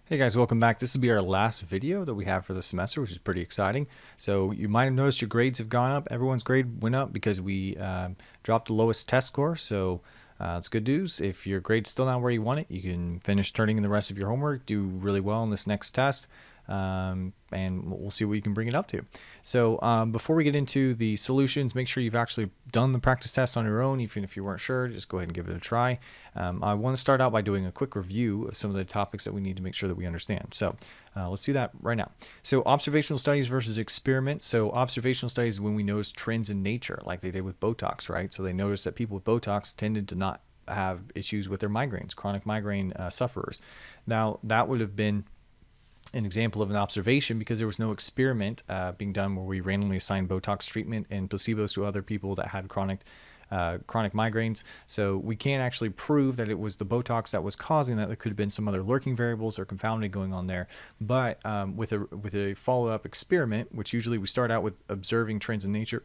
Hey guys, welcome back. This will be our last video that we have for the semester, which is pretty exciting. So you might have noticed your grades have gone up. Everyone's grade went up because we dropped the lowest test score. So it's good news. If your grade's still not where you want it, you can finish turning in the rest of your homework, do really well on this next test, and we'll see what you can bring it up to. So before we get into the solutions, make sure you've actually done the practice test on your own. Even if you weren't sure, just go ahead and give it a try. I want to start out by doing a quick review of some of the topics that we need to make sure that we understand. So let's do that right now. So observational studies versus experiments. So observational studies is when we notice trends in nature, like they did with Botox, right? So they noticed that people with Botox tended to not have issues with their migraines, chronic migraine sufferers. Now that would have been an example of an observation because there was no experiment being done where we randomly assigned Botox treatment and placebos to other people that had chronic migraines. So we can't actually prove that it was the Botox that was causing that. There could have been some other lurking variables or confounding going on there. But with a follow-up experiment, which usually we start out with observing trends in nature,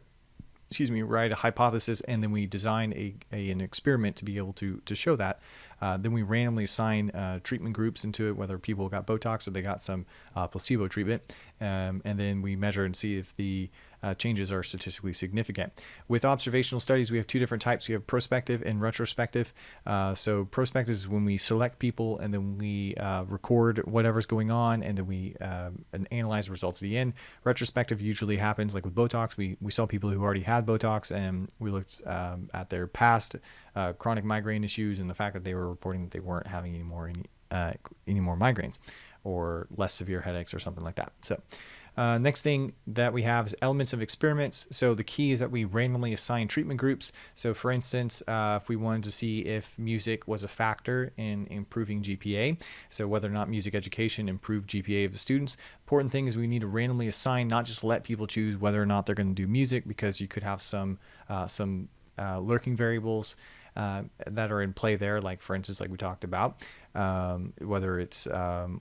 write a hypothesis, and then we design an experiment to be able to show that. Then we randomly assign treatment groups into it, whether people got Botox or they got some placebo treatment, and then we measure and see if the changes are statistically significant. With observational studies, we have two different types. We have prospective and retrospective. So prospective is when we select people and then we record whatever's going on, and then we analyze the results at the end. Retrospective usually happens like with Botox. We saw people who already had Botox, and we looked at their past chronic migraine issues and the fact that they were reporting that they weren't having any more migraines or less severe headaches or something like that. So next thing that we have is elements of experiments. So the key is that we randomly assign treatment groups. So for instance, if we wanted to see if music was a factor in improving GPA, so whether or not music education improved GPA of the students, important thing is we need to randomly assign, not just let people choose whether or not they're going to do music, because you could have some lurking variables that are in play there, like for instance, like we talked about, whether it's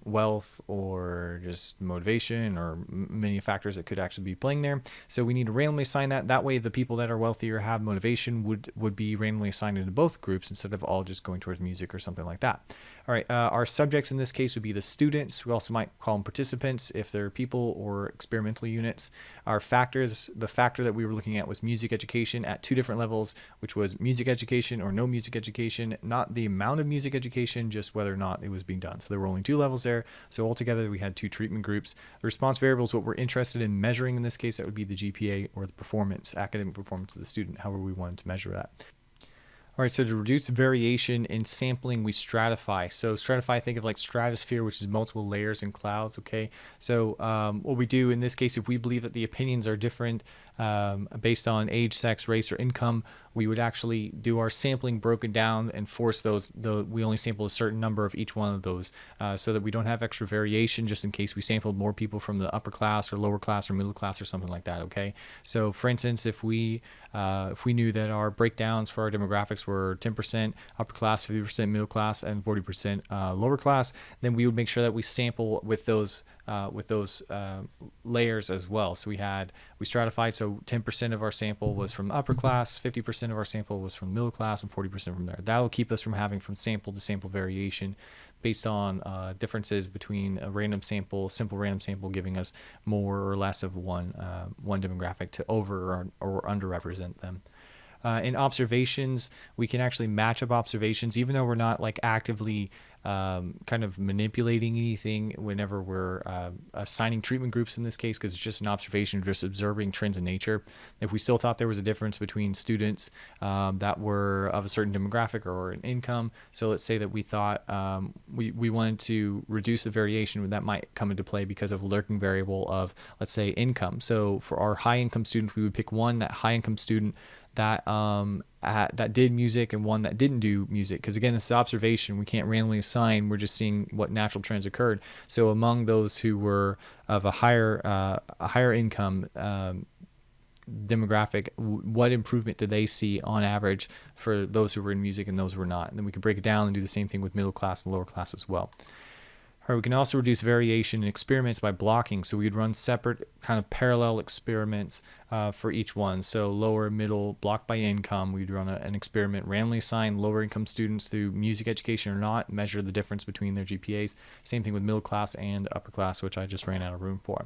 wealth or just motivation or many factors that could actually be playing there. So we need to randomly assign that. That way the people that are wealthier have motivation would be randomly assigned into both groups instead of all just going towards music or something like that. All right, our subjects in this case would be the students. We also might call them participants if they're people or experimental units. Our factors, the factor that we were looking at was music education at two different levels, which was music education or no music education, not the amount of music education, just whether or not it was being done. So there were only two levels there. So altogether we had two treatment groups. The response variables, what we're interested in measuring in this case, that would be the GPA or the performance, academic performance of the student, however we wanted to measure that. All right, so to reduce variation in sampling, we stratify. So stratify, think of like stratosphere, which is multiple layers in clouds, okay? So what we do in this case, if we believe that the opinions are different based on age, sex, race, or income, we would actually do our sampling broken down and force we only sample a certain number of each one of those so that we don't have extra variation just in case we sampled more people from the upper class or lower class or middle class or something like that, okay? So for instance, if we knew that our breakdowns for our demographics were 10% upper class, 50% middle class, and 40% lower class, then we would make sure that we sample with those layers as well. So we stratified, so 10% of our sample was from upper class, 50% of our sample was from middle class, and 40% from there. That will keep us from having from sample to sample variation based on differences between a random sample, simple random sample, giving us more or less of one demographic to over or underrepresent them. In observations, we can actually match up observations, even though we're not like actively kind of manipulating anything whenever we're assigning treatment groups in this case, because it's just an observation, just observing trends in nature. If we still thought there was a difference between students that were of a certain demographic or an income, so let's say that we thought we wanted to reduce the variation, that might come into play because of a lurking variable of, let's say, income. So for our high income students, we would pick that high income student that did music and one that didn't do music, because again, this is observation. We can't randomly assign. We're just seeing what natural trends occurred. So among those who were of a higher income demographic, what improvement did they see on average for those who were in music and those who were not? And then we could break it down and do the same thing with middle class and lower class as well. Or we can also reduce variation in experiments by blocking. So we'd run separate kind of parallel experiments for each one. So lower, middle, block by income. We'd run an experiment, randomly assign lower income students through music education or not, measure the difference between their GPAs. Same thing with middle class and upper class, which I just ran out of room for.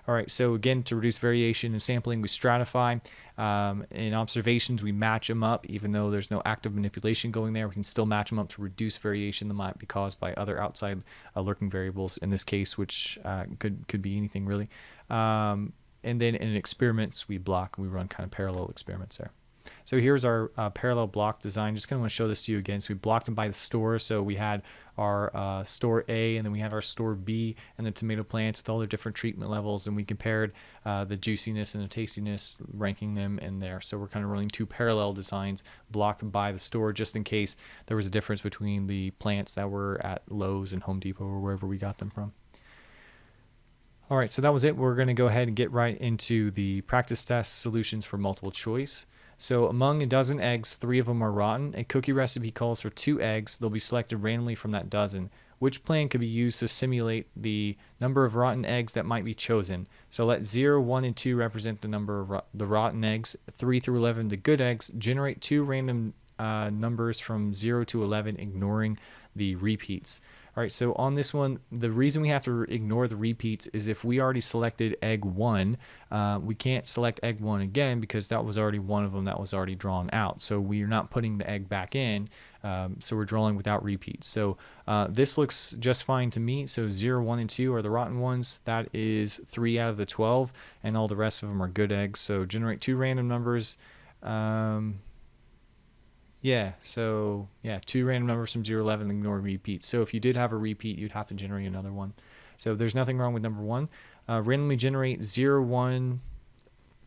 All right, so again, to reduce variation in sampling, we stratify. In observations, we match them up. Even though there's no active manipulation going there, we can still match them up to reduce variation that might be caused by other outside lurking variables, in this case, which could be anything really. And then in experiments, we block, and we run kind of parallel experiments there. So here's our parallel block design. Just kind of want to show this to you again. So we blocked them by the store. So we had our store A, and then we had our store B, and the tomato plants with all their different treatment levels, and we compared the juiciness and the tastiness, ranking them in there. So we're kind of running two parallel designs blocked by the store, just in case there was a difference between the plants that were at Lowe's and Home Depot or wherever we got them from. All right, so that was it. We're going to go ahead and get right into the practice test solutions for multiple choice. So among a dozen eggs, 3 of them are rotten. A cookie recipe calls for 2 eggs. They'll be selected randomly from that dozen. Which plan could be used to simulate the number of rotten eggs that might be chosen? So let 0, 1, and 2 represent the number of the rotten eggs, 3 through 11 the good eggs. Generate 2 random numbers from 0 to 11, ignoring the repeats. All right, so on this one, the reason we have to ignore the repeats is if we already selected egg 1, we can't select egg 1 again because that was already one of them that was already drawn out. So we're not putting the egg back in, so we're drawing without repeats. So this looks just fine to me. So 0, 1, and 2 are the rotten ones. That is 3 out of the 12, and all the rest of them are good eggs. So generate 2 random numbers. Yeah, so 2 random numbers from 0 to 11, ignore repeats. So if you did have a repeat, you'd have to generate another one. So there's nothing wrong with number 1. Randomly generate 0, 1,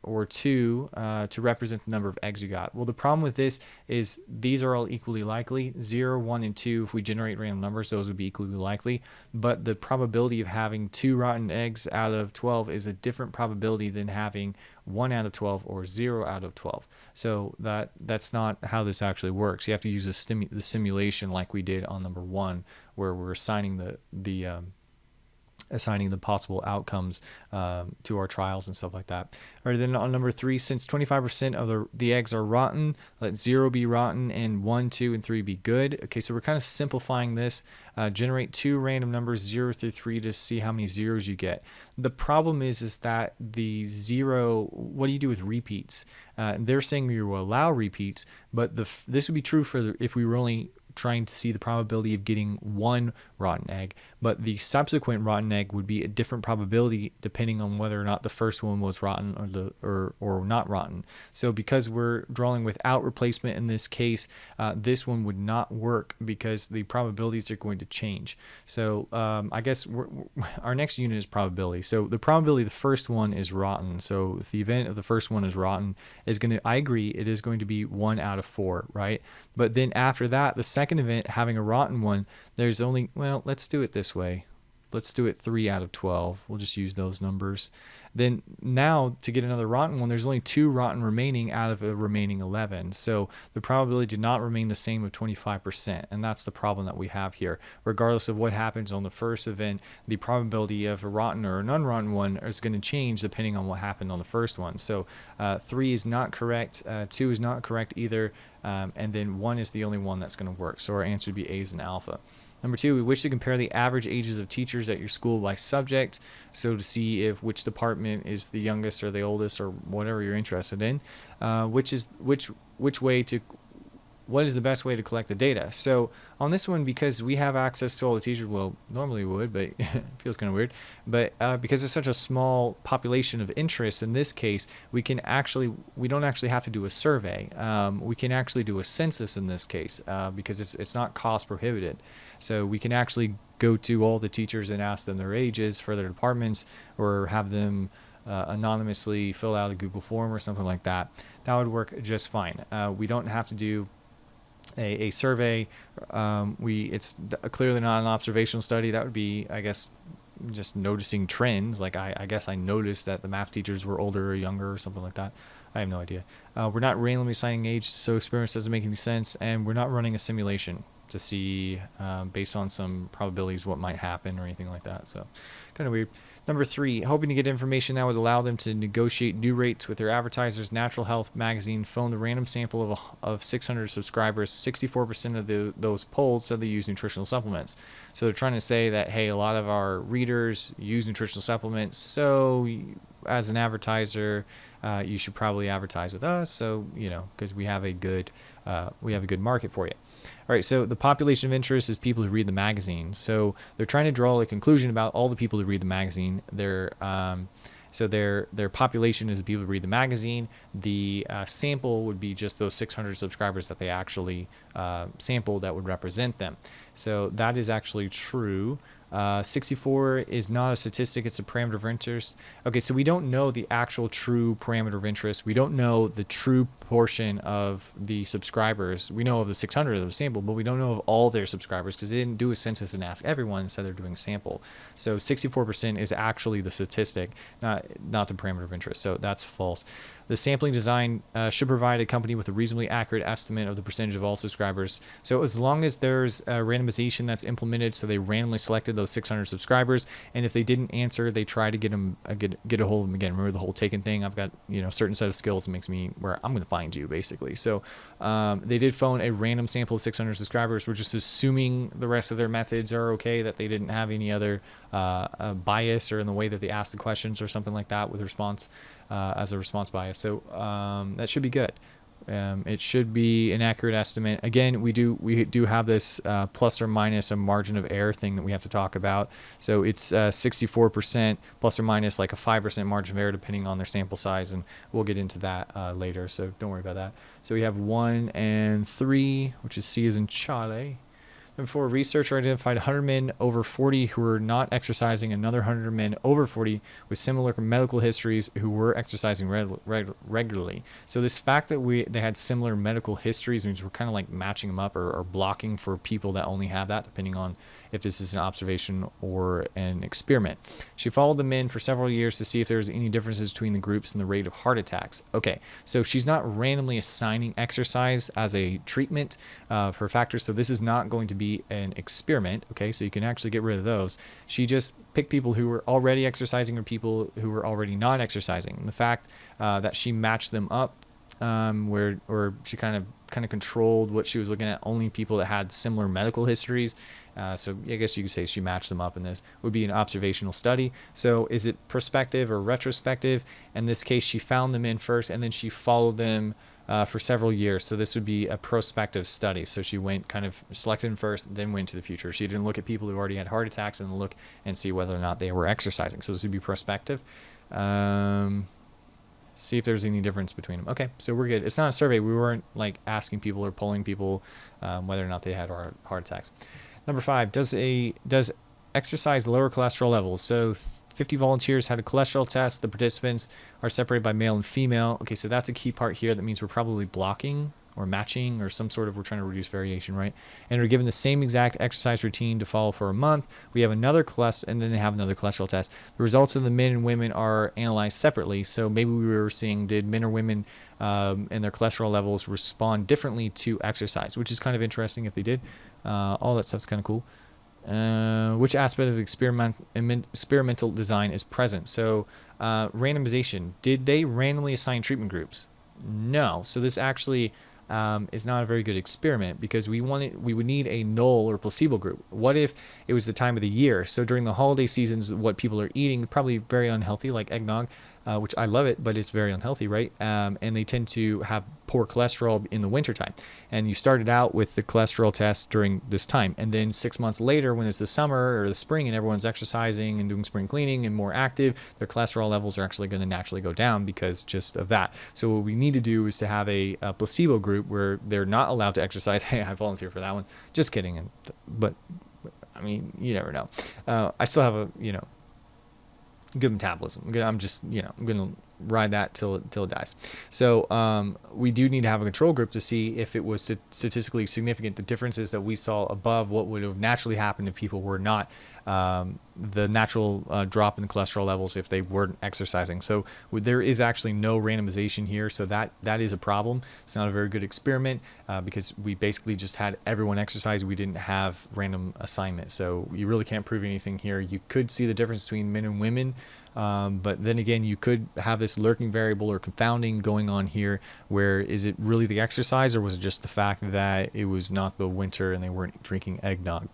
or 2 to represent the number of eggs you got. Well, the problem with this is these are all equally likely. 0, 1, and 2, if we generate random numbers, those would be equally likely. But the probability of having 2 rotten eggs out of 12 is a different probability than having 1 out of 12 or 0 out of 12. So that's not how this actually works. You have to use the simulation like we did on number 1, where we're assigning the possible outcomes to our trials and stuff like that. All right, then on number 3, since 25% of the eggs are rotten, let 0 be rotten and 1, 2, and 3 be good. Okay, so we're kind of simplifying this. Generate 2 random numbers, 0 through 3, to see how many zeros you get. The problem is that the 0, what do you do with repeats? They're saying we will allow repeats, but this would be true for if we were only trying to see the probability of getting 1 rotten egg, but the subsequent rotten egg would be a different probability depending on whether or not the first one was rotten or not rotten. So because we're drawing without replacement in this case, this one would not work because the probabilities are going to change. So I guess our next unit is probability. So the probability the first one is rotten. So if the event of the first one is rotten, is going to, I agree, it is going to be 1 out of 4, right? But then after that, the second event having a rotten one, there's only, well, let's do it this way. Let's do it 3 out of 12. We'll just use those numbers. Then now to get another rotten one, there's only 2 rotten remaining out of a remaining 11. So the probability did not remain the same of 25%. And that's the problem that we have here. Regardless of what happens on the first event, the probability of a rotten or an unrotten one is going to change depending on what happened on the first one. So 3 is not correct. 2 is not correct either. And then 1 is the only one that's going to work. So our answer would be A's and alpha. Number 2, we wish to compare the average ages of teachers at your school by subject. So to see if which department is the youngest or the oldest or whatever you're interested in, what is the best way to collect the data. So on this one, because we have access to all the teachers, well, normally we would, but it feels kind of weird. But because it's such a small population of interest, in this case, we don't actually have to do a survey. We can actually do a census in this case because it's not cost prohibited. So we can actually go to all the teachers and ask them their ages for their departments, or have them anonymously fill out a Google form or something like that. That would work just fine. We don't have to do a survey. It's clearly not an observational study. That would be, I guess, just noticing trends. Like I guess I noticed that the math teachers were older or younger or something like that. I have no idea. We're not randomly assigning age, so experiments doesn't make any sense, and we're not running a simulation. to see based on some probabilities what might happen or anything like that. So kind of weird. Number 3, hoping to get information that would allow them to negotiate new rates with their advertisers. Natural Health magazine phoned a random sample of 600 subscribers. 64% of those polled said they use nutritional supplements. So they're trying to say that, hey, a lot of our readers use nutritional supplements, so as an advertiser, you should probably advertise with us. So, because we have a good market for you. All right, so the population of interest is people who read the magazine. So they're trying to draw a conclusion about all the people who read the magazine. So their population is the people who read the magazine. The sample would be just those 600 subscribers that they actually sampled that would represent them. So that is actually true. 64 is not a statistic, it's a parameter of interest. Okay, so we don't know the actual true parameter of interest. We don't know the true portion of the subscribers. We know of the 600 of the sample, but we don't know of all their subscribers because they didn't do a census and ask everyone, instead they're doing a sample. So 64% is actually the statistic, not the parameter of interest. So that's false. The sampling design should provide a company with a reasonably accurate estimate of the percentage of all subscribers. So as long as there's a randomization that's implemented, so they randomly selected those 600 subscribers, and if they didn't answer, they try to get a hold of them again. Remember the whole taken thing? I've got a certain set of skills that makes me where I'm going to find you, basically. So they did phone a random sample of 600 subscribers. We're just assuming the rest of their methods are okay, that they didn't have any other bias or in the way that they asked the questions or something like that with response. As a response bias. So that should be good. It should be an accurate estimate. Again, we do have this plus or minus a margin of error thing that we have to talk about. So it's 64% plus or minus like a 5% margin of error depending on their sample size, and we'll get into that later. So don't worry about that. So we have 1 and 3, which is C as in Charlie. Number 4, researcher identified 100 men over 40 who were not exercising, another 100 men over 40 with similar medical histories who were exercising regularly. So this fact that they had similar medical histories means we're kind of like matching them up or blocking for people that only have that, depending on if this is an observation or an experiment. She followed the men for several years to see if there was any differences between the groups and the rate of heart attacks. Okay, so she's not randomly assigning exercise as a treatment for factors, so this is not going to be an experiment. Okay, so you can actually get rid of those. She just picked people who were already exercising or people who were already not exercising. And the fact that she matched them up, or she kind of controlled what she was looking at, only people that had similar medical histories. So I guess you could say she matched them up, in this would be an observational study. So is it prospective or retrospective? In this case, she found them in first and then she followed them for several years. So this would be a prospective study. So she went selected them first, then went to the future. She didn't look at people who already had heart attacks and look and see whether or not they were exercising. So this would be prospective. See if there's any difference between them. Okay, so we're good. It's not a survey. We weren't like asking people or polling people whether or not they had heart attacks. Number 5, does exercise lower cholesterol levels? So 50 volunteers had a cholesterol test. The participants are separated by male and female. Okay, so that's a key part here. That means we're probably blocking or matching or some sort of, we're trying to reduce variation, right? And we're given the same exact exercise routine to follow for a month. We have another cholesterol, and then they have another cholesterol test. The results of the men and women are analyzed separately. So maybe we were seeing, did men or women and their cholesterol levels respond differently to exercise, which is kind of interesting if they did. All that stuff's kind of cool. Which aspect of experimental design is present? So randomization. Did they randomly assign treatment groups? No. So this actually is not a very good experiment, because we would need a null or placebo group. What if it was the time of the year? So during the holiday seasons, what people are eating, probably very unhealthy, like eggnog, which I love it, but it's very unhealthy, right? And they tend to have poor cholesterol in the wintertime. And you started out with the cholesterol test during this time. And then 6 months later, when it's the summer or the spring and everyone's exercising and doing spring cleaning and more active, their cholesterol levels are actually going to naturally go down because just of that. So what we need to do is to have a placebo group where they're not allowed to exercise. Hey, I volunteer for that one. Just kidding. But I mean, you never know. I still have a, good metabolism. I'm just, I'm going to ride that till it dies. So we do need to have a control group to see if it was statistically significant. The differences that we saw above, what would have naturally happened if people were not, the natural drop in the cholesterol levels if they weren't exercising. So there is actually no randomization here, so that is a problem. It's not a very good experiment because we basically just had everyone exercise. We didn't have random assignment, so you really can't prove anything here. You could see the difference between men and women, but then again, you could have this lurking variable or confounding going on here, where is it really the exercise, or was it just the fact that it was not the winter and they weren't drinking eggnog?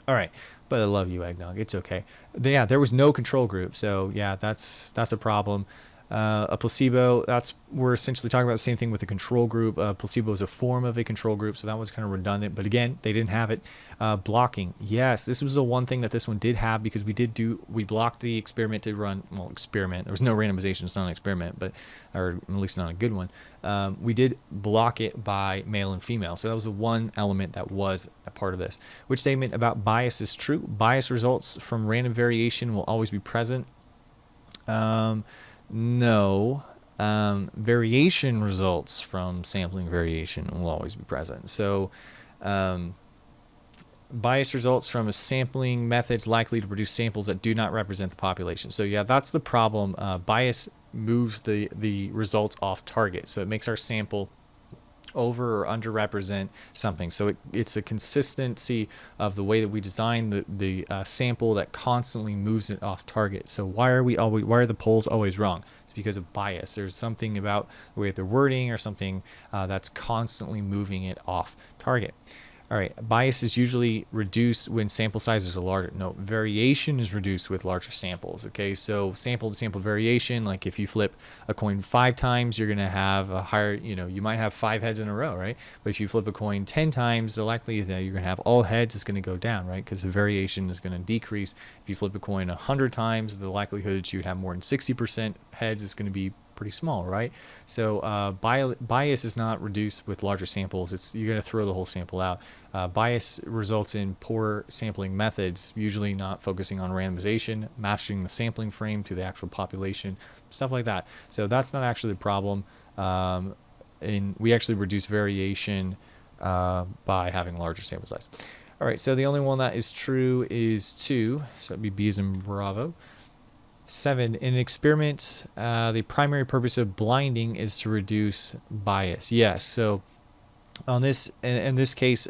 All right, but I love you, eggnog. It's okay. Yeah, there was no control group, so yeah, that's a problem. A placebo, we're essentially talking about the same thing with a control group. Placebo is a form of a control group, so that was kind of redundant. But again, they didn't have it. Blocking, yes, this was the one thing that this one did have, because we blocked the experiment to run. Well, experiment. There was no randomization. It's not an experiment, or at least not a good one. We did block it by male and female, so that was the one element that was a part of this. Which statement about bias is true? Bias results from random variation will always be present. No. Variation results from sampling variation will always be present. So bias results from a sampling methods likely to produce samples that do not represent the population. So yeah, that's the problem. Bias moves the results off target, so it makes our sample over or underrepresent something. So it's a consistency of the way that we design the sample that constantly moves it off target. So why are the polls always wrong? It's because of bias. There's something about the way they're wording or something that's constantly moving it off target. All right, bias is usually reduced when sample sizes are larger. No, variation is reduced with larger samples. Okay, so sample to sample variation, like if you flip a coin 5 times, you're going to have a higher, you might have 5 heads in a row, right? But if you flip a coin 10 times, the likelihood that you're going to have all heads is going to go down, right? Because the variation is going to decrease. If you flip a coin 100 times, the likelihood that you'd have more than 60% heads is going to be pretty small, right? So bias is not reduced with larger samples. You're going to throw the whole sample out. Bias results in poor sampling methods, usually not focusing on randomization, matching the sampling frame to the actual population, stuff like that. So that's not actually the problem. We actually reduce variation by having larger sample size. All right, so the only one that is true is 2. So it'd be B as in Bravo. 7, in an experiment, the primary purpose of blinding is to reduce bias. Yes, so in this case,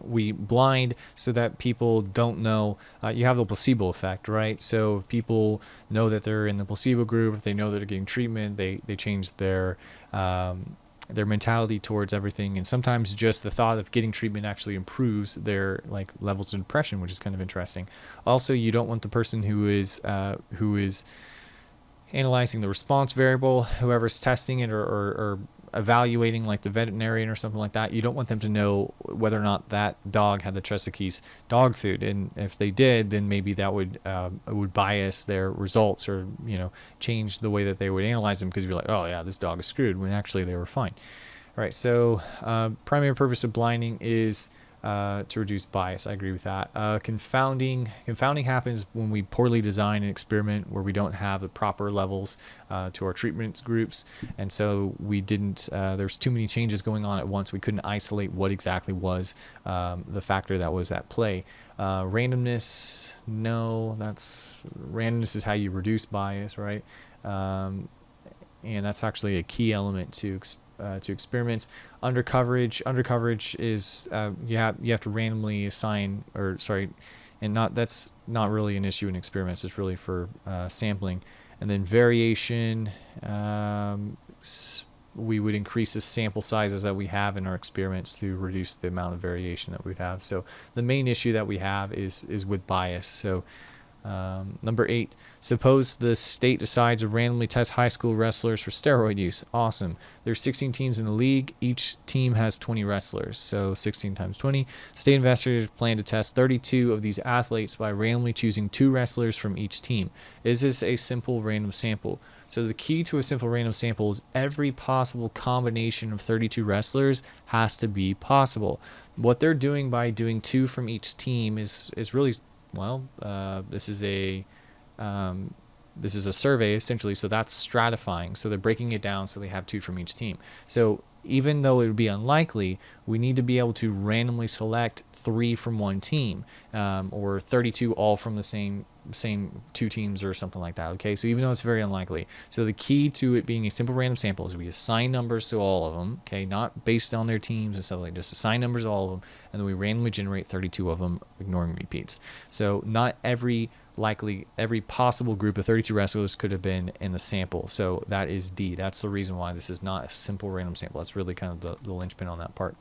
we blind so that people don't know. You have the placebo effect, right? So if people know that they're in the placebo group, if they know that they're getting treatment, they change their mentality towards everything, and sometimes just the thought of getting treatment actually improves their levels of depression, which is kind of interesting. Also, you don't want the person who is analyzing the response variable, whoever's testing it or evaluating, like the veterinarian or something like that, you don't want them to know whether or not that dog had the Tresake's dog food, and if they did, then maybe that would bias their results, or change the way that they would analyze them, because you'd be like, oh yeah, this dog is screwed, when actually they were fine. All right, so primary purpose of blinding is to reduce bias. I agree with that. Confounding happens when we poorly design an experiment where we don't have the proper levels to our treatments groups, and so we didn't. There's too many changes going on at once. We couldn't isolate what exactly was the factor that was at play. Randomness, no. Randomness is how you reduce bias, right? And that's actually a key element to experiments. Undercoverage is you have to randomly assign, that's not really an issue in experiments. It's really for sampling. And then variation, we would increase the sample sizes that we have in our experiments to reduce the amount of variation that we'd have. So the main issue that we have is with bias. So number 8, suppose the state decides to randomly test high school wrestlers for steroid use. Awesome. There's 16 teams in the league. Each team has 20 wrestlers. So 16 times 20. State investigators plan to test 32 of these athletes by randomly choosing 2 wrestlers from each team. Is this a simple random sample? So the key to a simple random sample is every possible combination of 32 wrestlers has to be possible. What they're doing by doing 2 from each team is really, this is a this is a survey essentially, so that's stratifying. So they're breaking it down so they have 2 from each team. So even though it would be unlikely, we need to be able to randomly select 3 from one team, or 32 all from the same 2 teams or something like that. Okay, so even though it's very unlikely, so the key to it being a simple random sample is we assign numbers to all of them. Okay, not based on their teams and stuff like that, just assign numbers to all of them, and then we randomly generate 32 of them, ignoring repeats. So not every possible group of 32 wrestlers could have been in the sample. So that is D. That's the reason why this is not a simple random sample. That's really kind of the linchpin on that part.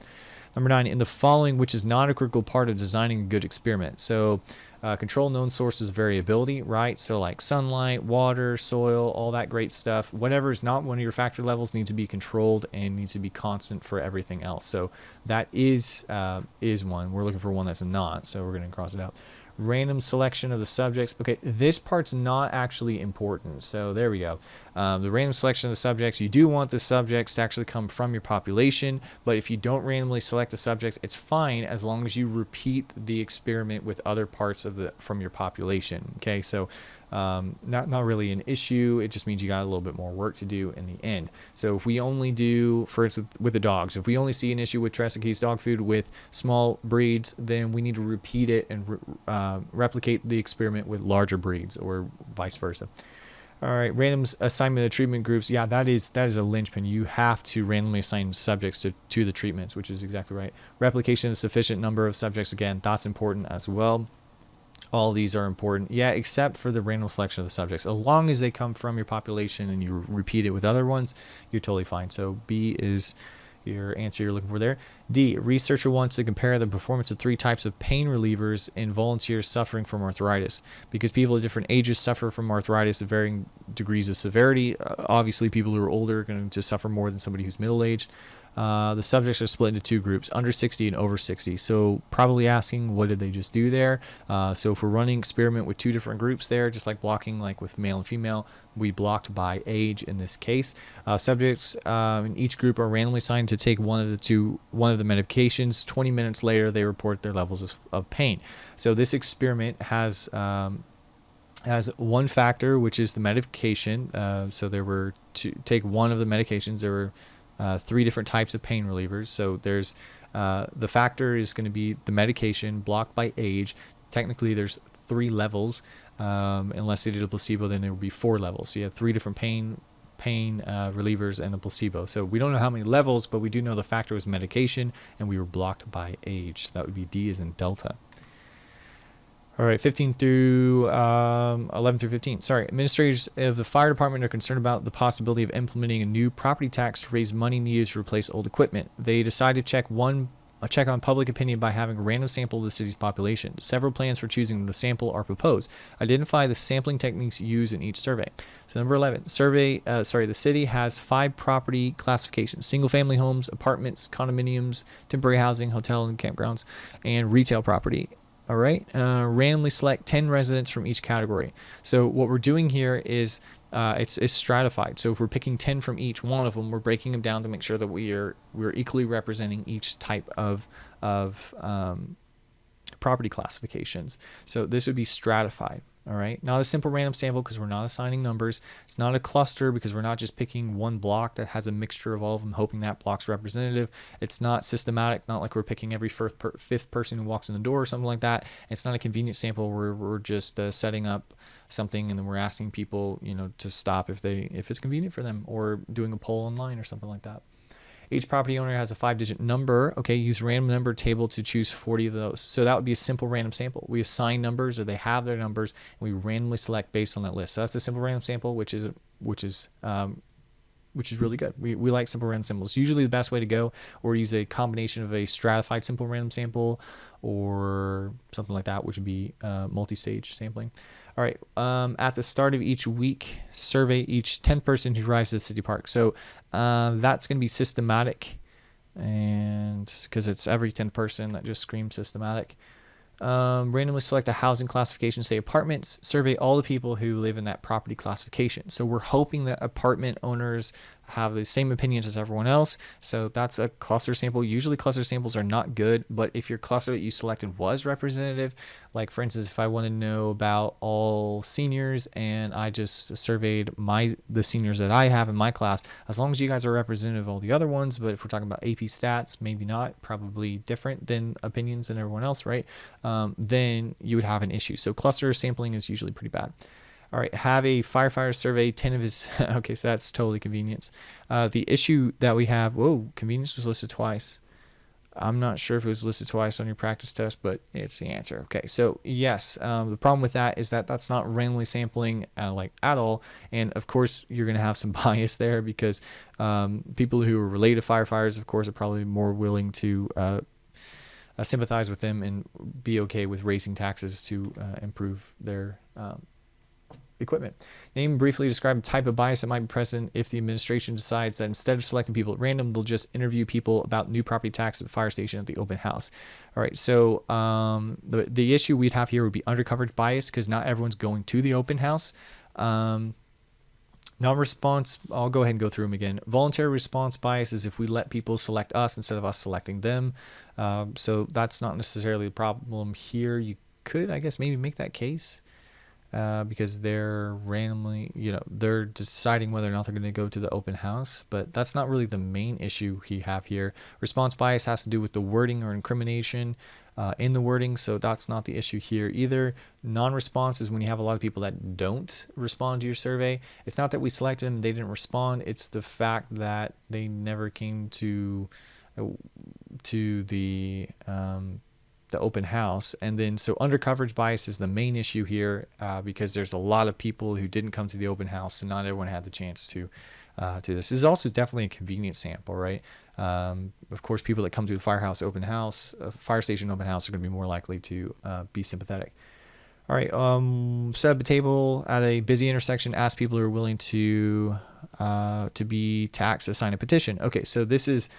Number 9, in the following, which is not a critical part of designing a good experiment. So control known sources of variability, right? So like sunlight, water, soil, all that great stuff. Whatever is not one of your factor levels needs to be controlled and needs to be constant for everything else. So that is one. We're looking for one that's not, so we're going to cross it out. Random selection of the subjects. Okay, this part's not actually important. So there we go. The random selection of the subjects. You do want the subjects to actually come from your population, but if you don't randomly select the subjects, it's fine as long as you repeat the experiment with other parts of from your population. Okay, so not really an issue. It just means you got a little bit more work to do in the end. So if we only do, for instance, with the dogs, if we only see an issue with Tresake's dog food with small breeds, then we need to repeat it and replicate the experiment with larger breeds, or vice versa. All right, random assignment of treatment groups. Yeah, that is a linchpin. You have to randomly assign subjects to the treatments, which is exactly right. Replication of sufficient number of subjects. Again, that's important as well. All these are important. Yeah, except for the random selection of the subjects. As long as they come from your population and you repeat it with other ones, you're totally fine. So B is your answer you're looking for there. D, researcher wants to compare the performance of 3 types of pain relievers in volunteers suffering from arthritis, because people at different ages suffer from arthritis at varying degrees of severity. Obviously, people who are older are going to suffer more than somebody who's middle-aged. The subjects are split into 2 groups, under 60 and over 60. So probably asking, what did they just do there? So if we're running experiment with 2 different groups there, just like blocking like with male and female, we blocked by age in this case. Subjects in each group are randomly assigned to take one of the medications. 20 minutes later, they report their levels of pain. So this experiment has one factor, which is the medication. So there were to take one of the medications. There were 3 different types of pain relievers. So there's the factor is going to be the medication blocked by age. Technically, there's 3 levels. Unless they did a placebo, then there would be 4 levels. So you have 3 different pain relievers and a placebo. So we don't know how many levels, but we do know the factor was medication, and we were blocked by age. So that would be D as in Delta. All right, 11 through 15. Sorry, administrators of the fire department are concerned about the possibility of implementing a new property tax to raise money needed to replace old equipment. They decide to check on public opinion by having a random sample of the city's population. Several plans for choosing the sample are proposed. Identify the sampling techniques used in each survey. So number 11, the city has 5 property classifications: single-family homes, apartments, condominiums, temporary housing, hotel and campgrounds, and retail property. All right, randomly select 10 residents from each category. So what we're doing here is it's stratified. So if we're picking 10 from each one of them, we're breaking them down to make sure that we're equally representing each type of property classifications. So this would be stratified. All right, not a simple random sample because we're not assigning numbers. It's not a cluster because we're not just picking one block that has a mixture of all of them, hoping that block's representative. It's not systematic, not like we're picking every fifth person who walks in the door or something like that. It's not a convenient sample where we're just setting up something and then we're asking people, to stop if it's convenient for them, or doing a poll online or something like that. Each property owner has a 5-digit number. Okay, use random number table to choose 40 of those. So that would be a simple random sample. We assign numbers, or they have their numbers, and we randomly select based on that list. So that's a simple random sample, which is really good. We like simple random samples. Usually the best way to go, or use a combination of a stratified simple random sample or something like that, which would be multi-stage sampling. All right, at the start of each week, survey each 10th person who arrives at the city park. So that's going to be systematic, and because it's every 10th person, that just screams systematic. Randomly select a housing classification, say apartments, survey all the people who live in that property classification. So we're hoping that apartment owners have the same opinions as everyone else. So that's a cluster sample. Usually cluster samples are not good, but if your cluster that you selected was representative, like for instance, if I want to know about all seniors and I just surveyed the seniors that I have in my class, as long as you guys are representative of all the other ones, but if we're talking about AP stats, maybe not, probably different than opinions and everyone else, right? Then you would have an issue. So cluster sampling is usually pretty bad. All right, have a firefighter survey 10 of his, okay, so that's totally convenience. The issue that we have, whoa, convenience was listed twice. I'm not sure if it was listed twice on your practice test, but it's the answer. Okay, so yes, the problem with that is that that's not randomly sampling like at all. And of course, you're going to have some bias there because people who are related to firefighters, of course, are probably more willing to sympathize with them and be okay with raising taxes to improve their equipment. Name, briefly describe a type of bias that might be present if the administration decides that instead of selecting people at random, they'll just interview people about new property tax at the fire station at the open house. All right, so the issue we'd have here would be undercoverage bias because not everyone's going to the open house. Non-response, I'll go ahead and go through them again. Voluntary response bias is if we let people select us instead of us selecting them. So that's not necessarily the problem here. You could, I guess, maybe make that case. Because they're randomly, they're deciding whether or not they're going to go to the open house, but that's not really the main issue we have here. Response bias has to do with the wording or incrimination in the wording, so that's not the issue here either. Non-response is when you have a lot of people that don't respond to your survey. It's not that we selected them, they didn't respond, it's the fact that they never came to the open house. And then so undercoverage bias is the main issue here because there's a lot of people who didn't come to the open house, so not everyone had the chance to do this. This is also definitely a convenient sample, right? Of course, people that come to the fire station open house are going to be more likely to be sympathetic. All right, set up a table at a busy intersection, ask people who are willing to be taxed to sign a petition. Okay, so this is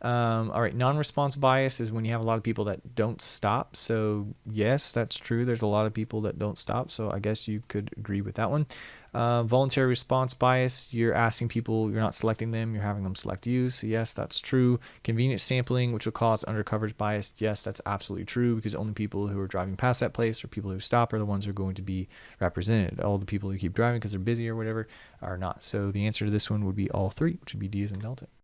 all right, non-response bias is when you have a lot of people that don't stop. So yes, that's true. There's a lot of people that don't stop. So I guess you could agree with that one. Voluntary response bias, you're asking people, you're not selecting them, you're having them select you. So yes, that's true. Convenient sampling, which will cause undercoverage bias. Yes, that's absolutely true because only people who are driving past that place or people who stop are the ones who are going to be represented. All the people who keep driving because they're busy or whatever are not. So the answer to this one would be all three, which would be D as in Delta.